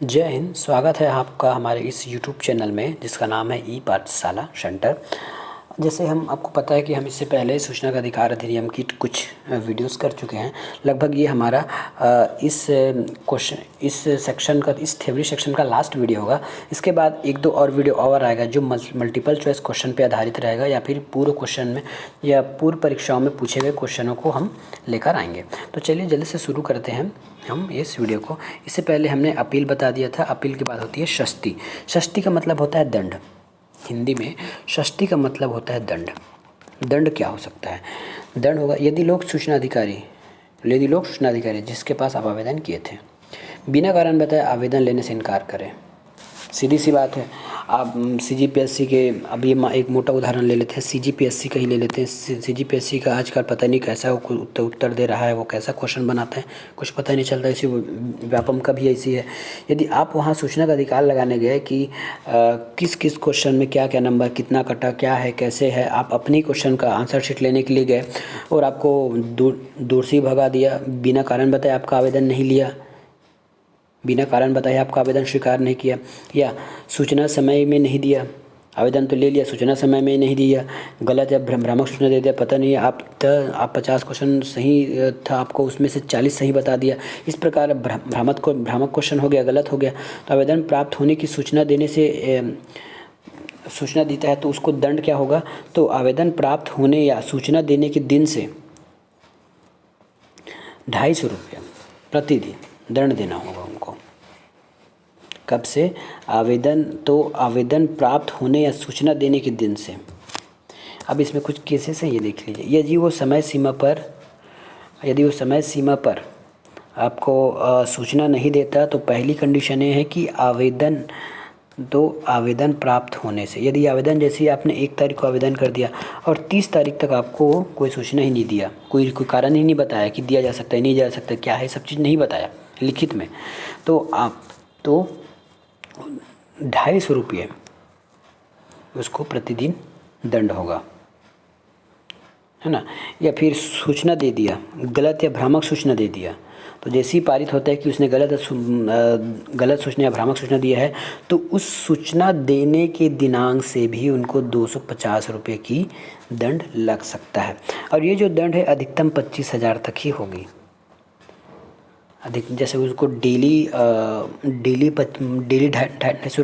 जय हिंद। स्वागत है आपका हमारे इस यूट्यूब चैनल में जिसका नाम है ई पाठशाला सेंटर। जैसे हम आपको पता है कि हम इससे पहले सूचना का अधिकार अधिनियम की कुछ वीडियोस कर चुके हैं। लगभग ये हमारा इस सेक्शन का, इस थ्योरी सेक्शन का लास्ट वीडियो होगा। इसके बाद एक दो और वीडियो और आएगा जो मल्टीपल चॉइस क्वेश्चन पे आधारित रहेगा या फिर पूर्व क्वेश्चन में या पूर्व परीक्षाओं में पूछे गए क्वेश्चनों को हम लेकर आएंगे। तो चलिए जल्दी से शुरू करते हैं हम इस वीडियो को। इससे पहले हमने अपील बता दिया था। अपील के बाद होती है षष्ठी। षष्ठी का मतलब होता है दंड। हिंदी में षष्ठी का मतलब होता है दंड। दंड क्या हो सकता है? दंड होगा यदि लोक सूचना अधिकारी जिसके पास आप आवेदन किए थे बिना कारण बताए आवेदन लेने से इनकार करें। सीधी सी बात है। आप सीजीपीएससी के, अभी एक मोटा उदाहरण ले लेते हैं, सीजीपीएससी का ही ले लेते हैं। सीजीपीएससी का आजकल पता नहीं कैसा उत्तर दे रहा है, वो कैसा क्वेश्चन बनाता है, कुछ पता नहीं चलता। इसी व्यापम का भी ऐसी है। यदि आप वहाँ सूचना का अधिकार लगाने गए कि किस किस क्वेश्चन में क्या क्या नंबर, कितना कटा, क्या है, कैसे है, आप अपनी क्वेश्चन का आंसर शीट लेने के लिए गए और आपको दूर से ही भगा दिया, बिना कारण बताए आपका आवेदन नहीं लिया, बिना कारण बताए आपका आवेदन स्वीकार नहीं किया, या सूचना समय में नहीं दिया, आवेदन तो ले लिया, सूचना समय में नहीं दिया, गलत या भ्रामक सूचना दे दिया, पता नहीं आप 50 क्वेश्चन सही था, आपको उसमें से 40 सही बता दिया, इस प्रकार भ्रामक क्वेश्चन हो गया, गलत हो गया, तो आवेदन प्राप्त होने की सूचना देने से सूचना देता है तो उसको दंड क्या होगा? तो आवेदन प्राप्त होने या सूचना देने के दिन से 250 रुपया प्रतिदिन दंड देना होगा उनको। कब से? आवेदन प्राप्त होने या सूचना देने के दिन से। अब इसमें कुछ केसेस हैं, ये देख लीजिए। यदि वो समय सीमा पर आपको सूचना नहीं देता तो पहली कंडीशन ये है कि आवेदन प्राप्त होने से। यदि आवेदन जैसे ही आपने 1 तारीख को आवेदन कर दिया और 30 तारीख तक आपको कोई सूचना ही नहीं दिया, कोई कारण ही नहीं बताया कि दिया जा सकता है, नहीं जा सकता, क्या है, सब चीज़ नहीं बताया लिखित में, तो आप 250 रुपये उसको प्रतिदिन दंड होगा, है ना। या फिर सूचना दे दिया, गलत या भ्रामक सूचना दे दिया, तो जैसे ही पारित होता है कि उसने गलत सूचना या भ्रामक सूचना दिया है तो उस सूचना देने के दिनांक से भी उनको 250 रुपये की दंड लग सकता है। और ये जो दंड है अधिकतम 25,000 तक ही होगी। जैसे उसको डेली 250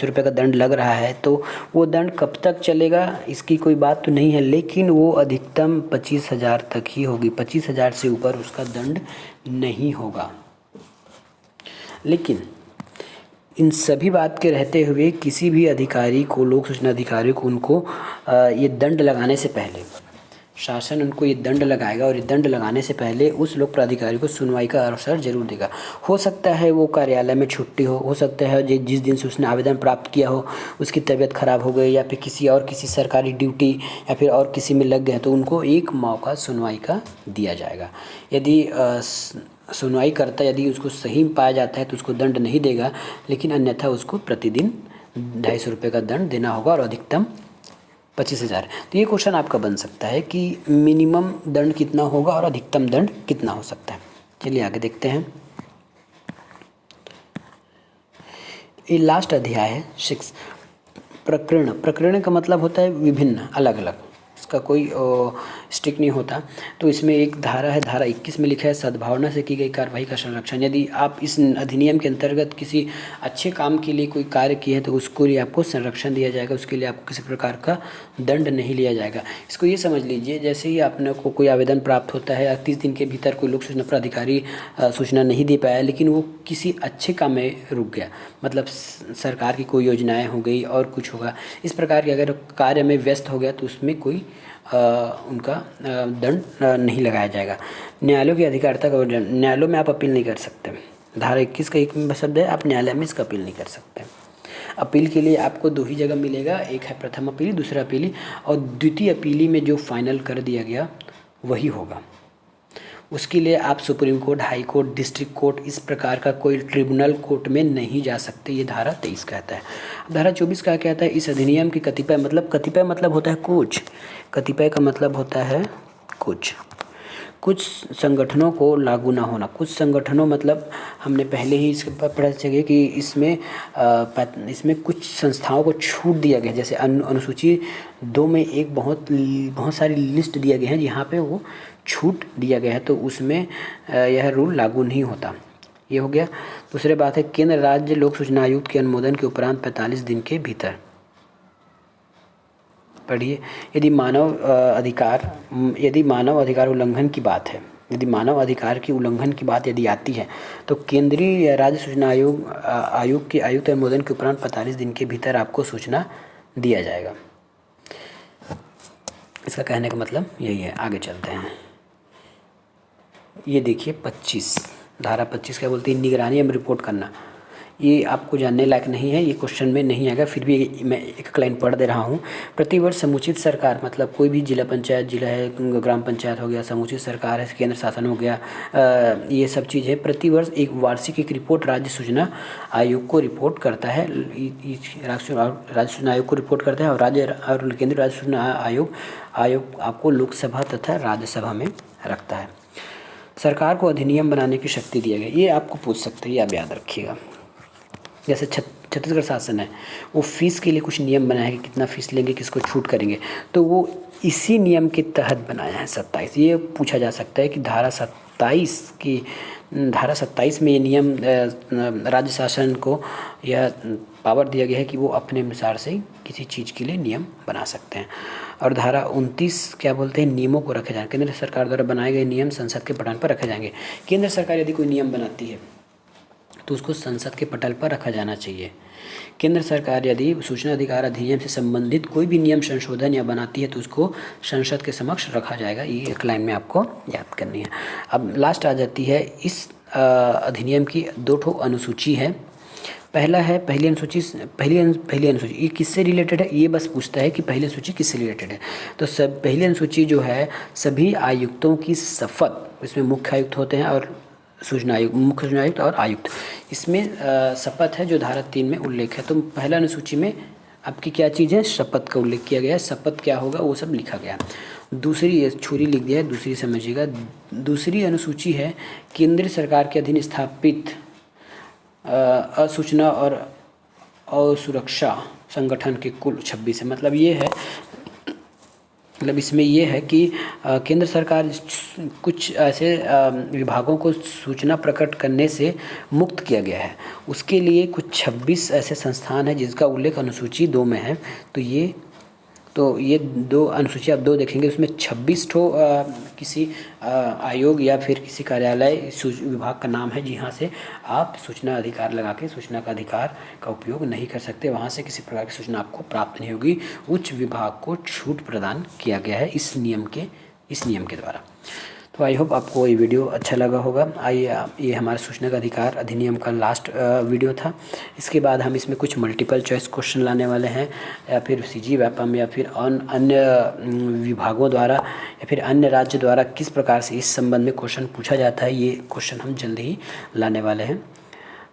रुपये का दंड लग रहा है, तो वो दंड कब तक चलेगा इसकी कोई बात तो नहीं है, लेकिन वो अधिकतम 25,000 तक ही होगी। 25,000 से ऊपर उसका दंड नहीं होगा। लेकिन इन सभी बात के रहते हुए किसी भी अधिकारी को, लोक सूचना अधिकारी को, उनको ये दंड लगाने से पहले शासन उनको ये दंड लगाएगा और ये दंड लगाने से पहले उस लोक प्राधिकारी को सुनवाई का अवसर जरूर देगा। हो सकता है वो कार्यालय में छुट्टी हो सकता है जिस दिन से उसने आवेदन प्राप्त किया हो उसकी तबीयत खराब हो गई, या फिर किसी सरकारी ड्यूटी या फिर और किसी में लग गए, तो उनको एक मौका सुनवाई का दिया जाएगा। यदि सुनवाई करता, यदि उसको सही पाया जाता है तो उसको दंड नहीं देगा, लेकिन अन्यथा उसको प्रतिदिन 250 रुपये का दंड देना होगा और अधिकतम 25,000। तो ये क्वेश्चन आपका बन सकता है कि मिनिमम दंड कितना होगा और अधिकतम दंड कितना हो सकता है। चलिए आगे देखते हैं। ये लास्ट अध्याय है 6। प्रकरण का मतलब होता है विभिन्न, अलग अलग, इसका कोई स्टिक नहीं होता। तो इसमें एक धारा है, धारा 21 में लिखा है सद्भावना से की गई कार्रवाई का संरक्षण। यदि आप इस अधिनियम के अंतर्गत किसी अच्छे काम के लिए कोई कार्य किए हैं तो उसको लिए आपको संरक्षण दिया जाएगा, उसके लिए आपको किसी प्रकार का दंड नहीं लिया जाएगा। इसको ये समझ लीजिए, जैसे ही आपने को कोई आवेदन प्राप्त होता है, 30 दिन के भीतर कोई लोक सूचना प्राधिकारी सूचना नहीं दे पाया, लेकिन वो किसी अच्छे काम में रुक गया, मतलब सरकार की कोई योजनाएँ हो गई और कुछ होगा, इस प्रकार के अगर कार्य में व्यस्त हो गया तो उसमें कोई उनका दंड नहीं लगाया जाएगा। न्यायालयों की अधिकारिता का उल्लंघन, न्यायालयों में आप अपील नहीं कर सकते। धारा 21 का एक शब्द है, आप न्यायालय में इसका अपील नहीं कर सकते। अपील के लिए आपको 2 ही जगह मिलेगा, एक है प्रथम अपीली, दूसरा अपीली, और द्वितीय अपीली में जो फाइनल कर दिया गया वही होगा। उसके लिए आप supreme court, high court, district court, इस प्रकार का कोई ट्रिब्यूनल कोर्ट में नहीं जा सकते, ये धारा 23 कहता है। धारा 24 का कहता है इस अधिनियम की कतिपय मतलब होता है कुछ, कतिपय का मतलब होता है कुछ कुछ संगठनों को लागू ना होना। कुछ संगठनों मतलब हमने पहले ही इसके पढ़ा चुके कि इसमें कुछ संस्थाओं को छूट दिया गया, जैसे अनुसूची 2 में एक बहुत सारी लिस्ट दिया गया है जहाँ पे वो छूट दिया गया है, तो उसमें यह रूल लागू नहीं होता। ये हो गया। दूसरी बात है, केंद्र राज्य लोक सूचना आयुक्त के अनुमोदन के उपरांत 45 दिन के भीतर, पढ़िए, यदि मानव अधिकार उल्लंघन की बात है, यदि मानव अधिकार की उल्लंघन की बात यदि आती है तो केंद्रीय राज्य सूचना आयोग के आयुक्त अनुमोदन के उपरांत 45 दिन के भीतर आपको सूचना दिया जाएगा। इसका कहने का मतलब यही है। आगे चलते हैं। ये देखिए 25, धारा 25 क्या बोलती है, निगरानी एवं रिपोर्ट करना। ये आपको जानने लायक नहीं है, ये क्वेश्चन में नहीं आएगा, फिर भी मैं एक लाइन पढ़ दे रहा हूँ। प्रतिवर्ष समुचित सरकार, मतलब कोई भी जिला पंचायत, जिला है, ग्राम पंचायत हो गया, समुचित सरकार है, केंद्र शासन हो गया, ये सब चीज़ें प्रतिवर्ष एक वार्षिक एक रिपोर्ट राज्य सूचना आयोग को रिपोर्ट करता है। राज्य सूचना आयोग को रिपोर्ट करता है और केंद्रीय राज्य सूचना आयोग आपको लोकसभा तथा राज्यसभा में रखता है। सरकार को अधिनियम बनाने की शक्ति दिया गया, ये आपको पूछ सकते हैं, ये आप याद रखिएगा। जैसे छत्तीसगढ़ शासन है, वो फीस के लिए कुछ नियम बनाया है कि कितना फीस लेंगे, किसको छूट करेंगे, तो वो इसी नियम के तहत बनाया है 27। ये पूछा जा सकता है कि धारा 27 में ये नियम राज्य शासन को यह पावर दिया गया है कि वो अपने अनुसार से किसी चीज़ के लिए नियम बना सकते हैं। और धारा 29 क्या बोलते हैं, नियमों को रखे जाएंगे। केंद्र सरकार द्वारा बनाए गए नियम संसद के पटल पर रखे जाएंगे। केंद्र सरकार यदि कोई नियम बनाती है तो उसको संसद के पटल पर रखा जाना चाहिए। केंद्र सरकार यदि सूचना अधिकार अधिनियम से संबंधित कोई भी नियम संशोधन या बनाती है तो उसको संसद के समक्ष रखा जाएगा। ये एक लाइन में आपको याद करनी है। अब लास्ट आ जाती है, इस अधिनियम की 2 अनुसूची है। पहला है पहली अनुसूची, ये किससे रिलेटेड है, ये बस पूछता है कि पहली अनुसूची किससे रिलेटेड है। तो पहली अनुसूची जो है सभी आयुक्तों की शपथ, इसमें मुख्य आयुक्त होते हैं और मुख्य सूचना आयुक्त और आयुक्त, इसमें शपथ है जो धारा 3 में उल्लेख है। तो पहला अनुसूची में आपकी क्या चीज़ है, शपथ का उल्लेख किया गया है। शपथ क्या होगा वो सब लिखा गया। दूसरी छुरी लिख दिया है, दूसरी समझिएगा। दूसरी अनुसूची है केंद्र सरकार के अधीन स्थापित असूचना और असुरक्षा संगठन के कुल 26 है। मतलब ये है, मतलब इसमें ये है कि केंद्र सरकार कुछ ऐसे विभागों को सूचना प्रकट करने से मुक्त किया गया है, उसके लिए कुछ 26 ऐसे संस्थान हैं जिसका उल्लेख अनुसूची 2 में है। तो ये 2 अनुसूची आप 2 देखेंगे, उसमें 26 ठो किसी आयोग या फिर किसी कार्यालय विभाग का नाम है जहाँ से आप सूचना अधिकार लगा के सूचना का अधिकार का उपयोग नहीं कर सकते, वहाँ से किसी प्रकार की सूचना आपको प्राप्त नहीं होगी। उच्च विभाग को छूट प्रदान किया गया है इस नियम के द्वारा। तो आई होप आपको ये वीडियो अच्छा लगा होगा। आइए, ये हमारे सूचना का अधिकार अधिनियम का लास्ट वीडियो था। इसके बाद हम इसमें कुछ मल्टीपल चॉइस क्वेश्चन लाने वाले हैं, या फिर सीजी व्यापम, या फिर अन्य विभागों द्वारा या फिर अन्य राज्य द्वारा किस प्रकार से इस संबंध में क्वेश्चन पूछा जाता है, ये क्वेश्चन हम जल्द ही लाने वाले हैं।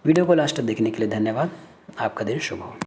वीडियो को लास्ट तक देखने के लिए धन्यवाद। आपका दिन शुभ हो।